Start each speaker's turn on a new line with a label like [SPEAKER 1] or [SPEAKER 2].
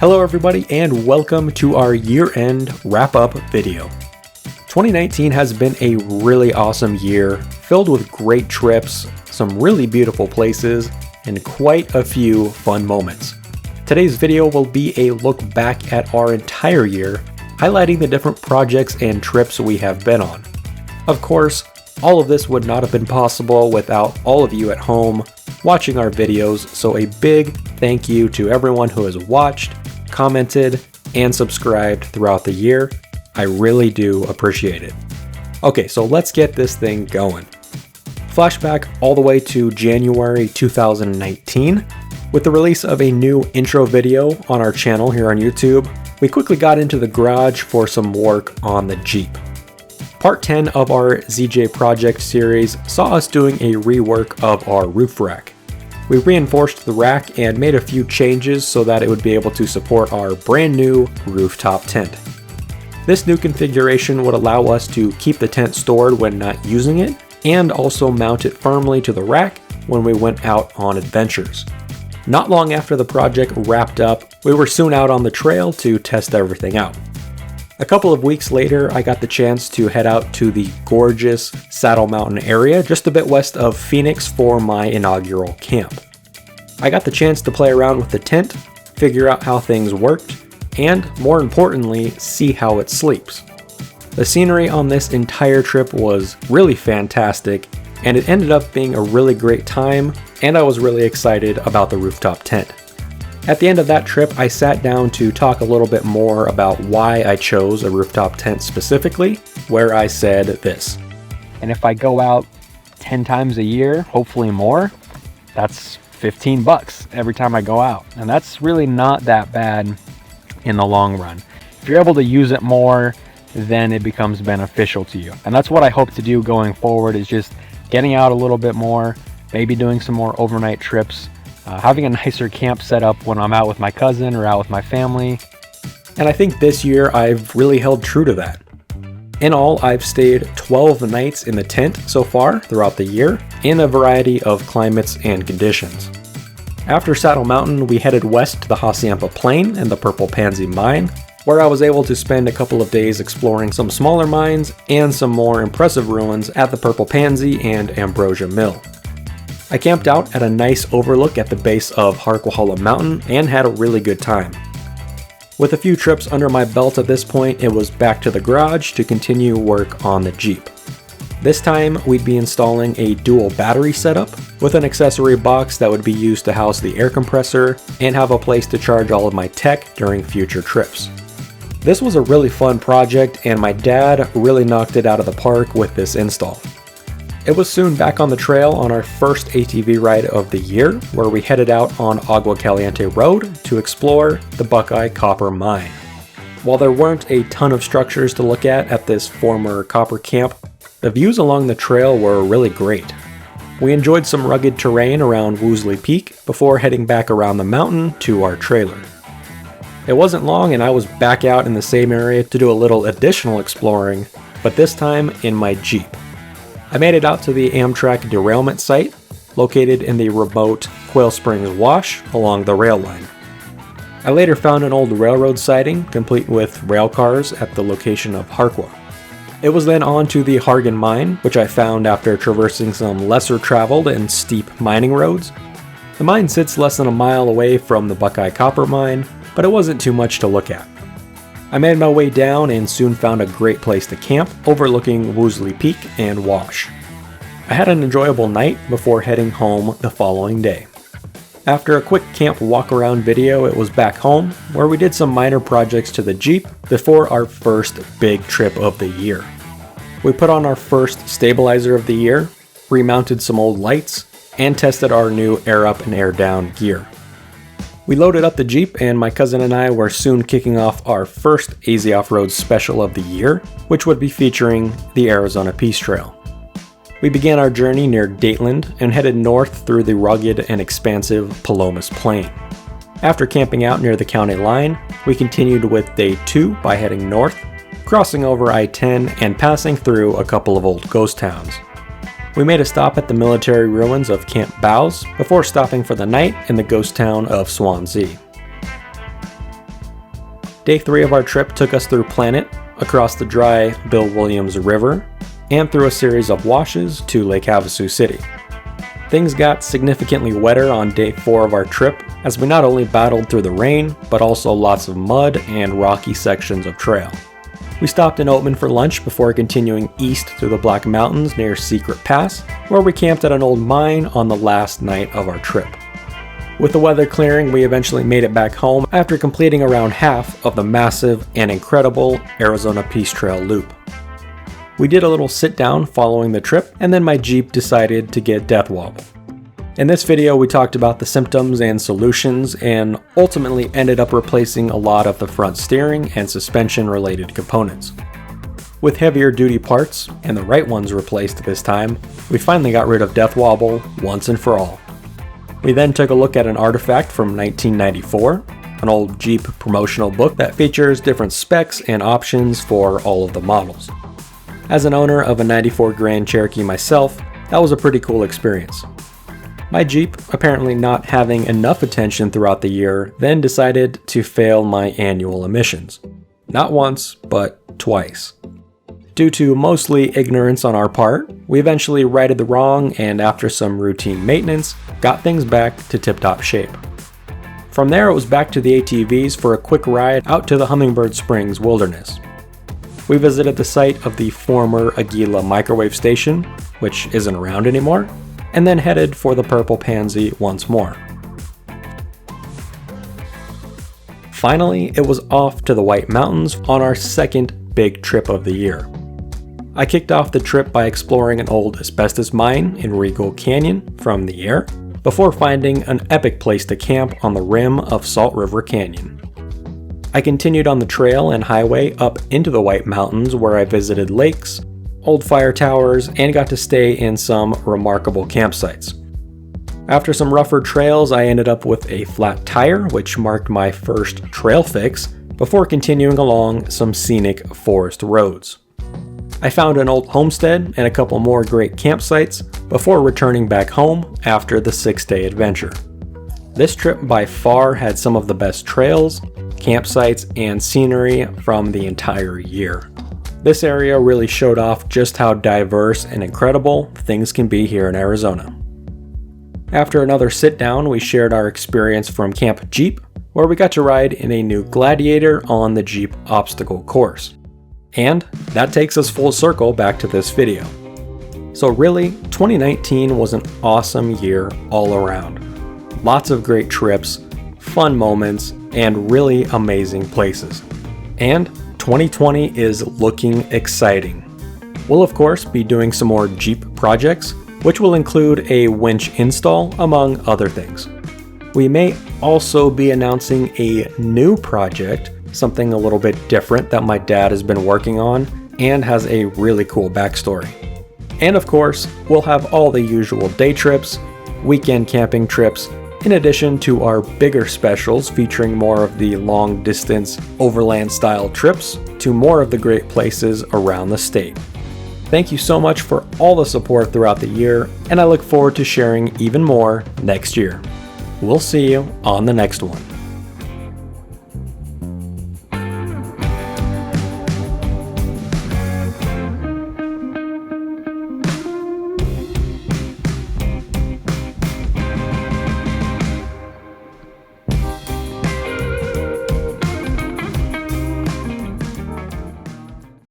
[SPEAKER 1] Hello everybody and welcome to our year-end wrap-up video. 2019 has been a really awesome year, filled with great trips, some really beautiful places, and quite a few fun moments. Today's video will be a look back at our entire year, highlighting the different projects and trips we have been on. Of course, all of this would not have been possible without all of you at home watching our videos, so a big thank you to everyone who has watched, commented, and subscribed throughout the year. I really do appreciate it. Okay, so let's get this thing going. Flashback all the way to January 2019. With the release of a new intro video on our channel here on YouTube, we quickly got into the garage for some work on the Jeep. Part 10 of our ZJ Project series saw us doing a rework of our roof rack. We reinforced the rack and made a few changes so that it would be able to support our brand new rooftop tent. This new configuration would allow us to keep the tent stored when not using it, and also mount it firmly to the rack when we went out on adventures. Not long after the project wrapped up, we were soon out on the trail to test everything out. A couple of weeks later, I got the chance to head out to the gorgeous Saddle Mountain area just a bit west of Phoenix for my inaugural camp. I got the chance to play around with the tent, figure out how things worked, and more importantly, see how it sleeps. The scenery on this entire trip was really fantastic, and it ended up being a really great time, and I was really excited about the rooftop tent. At the end of that trip, I sat down to talk a little bit more about why I chose a rooftop tent specifically, where I said this. And if I go out 10 times a year, hopefully more, that's $15 every time I go out. And that's really not that bad in the long run. If you're able to use it more, then it becomes beneficial to you. And that's what I hope to do going forward, is just getting out a little bit more, maybe doing some more overnight trips, having a nicer camp set up when I'm out with my cousin or out with my family. And I think this year I've really held true to that. In all, I've stayed 12 nights in the tent so far throughout the year, in a variety of climates and conditions. After Saddle Mountain, we headed west to the Hacienda Plain and the Purple Pansy Mine, where I was able to spend a couple of days exploring some smaller mines and some more impressive ruins at the Purple Pansy and Ambrosia Mill. I camped out at a nice overlook at the base of Harquahala Mountain and had a really good time. With a few trips under my belt at this point, it was back to the garage to continue work on the Jeep. This time, we'd be installing a dual battery setup with an accessory box that would be used to house the air compressor and have a place to charge all of my tech during future trips. This was a really fun project, and my dad really knocked it out of the park with this install. It was soon back on the trail on our first ATV ride of the year, where we headed out on Agua Caliente Road to explore the Buckeye Copper Mine. While there weren't a ton of structures to look at this former copper camp, the views along the trail were really great. We enjoyed some rugged terrain around Woosley Peak before heading back around the mountain to our trailer. It wasn't long and I was back out in the same area to do a little additional exploring, but this time in my Jeep. I made it out to the Amtrak derailment site, located in the remote Quail Springs Wash along the rail line. I later found an old railroad siding, complete with rail cars at the location of Harqua. It was then on to the Hargan Mine, which I found after traversing some lesser traveled and steep mining roads. The mine sits less than a mile away from the Buckeye Copper Mine, but it wasn't too much to look at. I made my way down and soon found a great place to camp, overlooking Woosley Peak and Wash. I had an enjoyable night before heading home the following day. After a quick camp walk-around video, it was back home, where we did some minor projects to the Jeep before our first big trip of the year. We put on our first stabilizer of the year, remounted some old lights, and tested our new air up and air down gear. We loaded up the Jeep, and my cousin and I were soon kicking off our first AZ Off-Road special of the year, which would be featuring the Arizona Peace Trail. We began our journey near Dateland and headed north through the rugged and expansive Palomas Plain. After camping out near the county line, we continued with day 2 by heading north, crossing over I-10 and passing through a couple of old ghost towns. We made a stop at the military ruins of Camp Bows before stopping for the night in the ghost town of Swansea. Day 3 of our trip took us through Planet, across the dry Bill Williams River, and through a series of washes to Lake Havasu City. Things got significantly wetter on Day 4 of our trip as we not only battled through the rain, but also lots of mud and rocky sections of trail. We stopped in Oatman for lunch before continuing east through the Black Mountains near Secret Pass, where we camped at an old mine on the last night of our trip. With the weather clearing, we eventually made it back home after completing around half of the massive and incredible Arizona Peace Trail loop. We did a little sit down following the trip, and then my Jeep decided to get death wobble. In this video, we talked about the symptoms and solutions, and ultimately ended up replacing a lot of the front steering and suspension related components. With heavier duty parts, and the right ones replaced this time, we finally got rid of death wobble once and for all. We then took a look at an artifact from 1994, an old Jeep promotional book that features different specs and options for all of the models. As an owner of a 94 Grand Cherokee myself, that was a pretty cool experience. My Jeep, apparently not having enough attention throughout the year, then decided to fail my annual emissions. Not once, but twice. Due to mostly ignorance on our part, we eventually righted the wrong and after some routine maintenance, got things back to tip-top shape. From there it was back to the ATVs for a quick ride out to the Hummingbird Springs wilderness. We visited the site of the former Aguila microwave station, which isn't around anymore, and then headed for the Purple Pansy once more. Finally, it was off to the White Mountains on our second big trip of the year. I kicked off the trip by exploring an old asbestos mine in Regal Canyon from the air, before finding an epic place to camp on the rim of Salt River Canyon. I continued on the trail and highway up into the White Mountains where I visited lakes, old fire towers, and got to stay in some remarkable campsites. After some rougher trails, I ended up with a flat tire, which marked my first trail fix, before continuing along some scenic forest roads. I found an old homestead and a couple more great campsites before returning back home after the 6-day adventure. This trip by far had some of the best trails, campsites, and scenery from the entire year. This area really showed off just how diverse and incredible things can be here in Arizona. After another sit down, we shared our experience from Camp Jeep, where we got to ride in a new Gladiator on the Jeep obstacle course. And that takes us full circle back to this video. So really, 2019 was an awesome year all around. Lots of great trips, fun moments, and really amazing places. And 2020 is looking exciting. We'll of course be doing some more Jeep projects, which will include a winch install among other things. We may also be announcing a new project, something a little bit different that my dad has been working on and has a really cool backstory. And of course, we'll have all the usual day trips, weekend camping trips, in addition to our bigger specials featuring more of the long distance overland style trips to more of the great places around the state. Thank you so much for all the support throughout the year, and I look forward to sharing even more next year. We'll see you on the next one.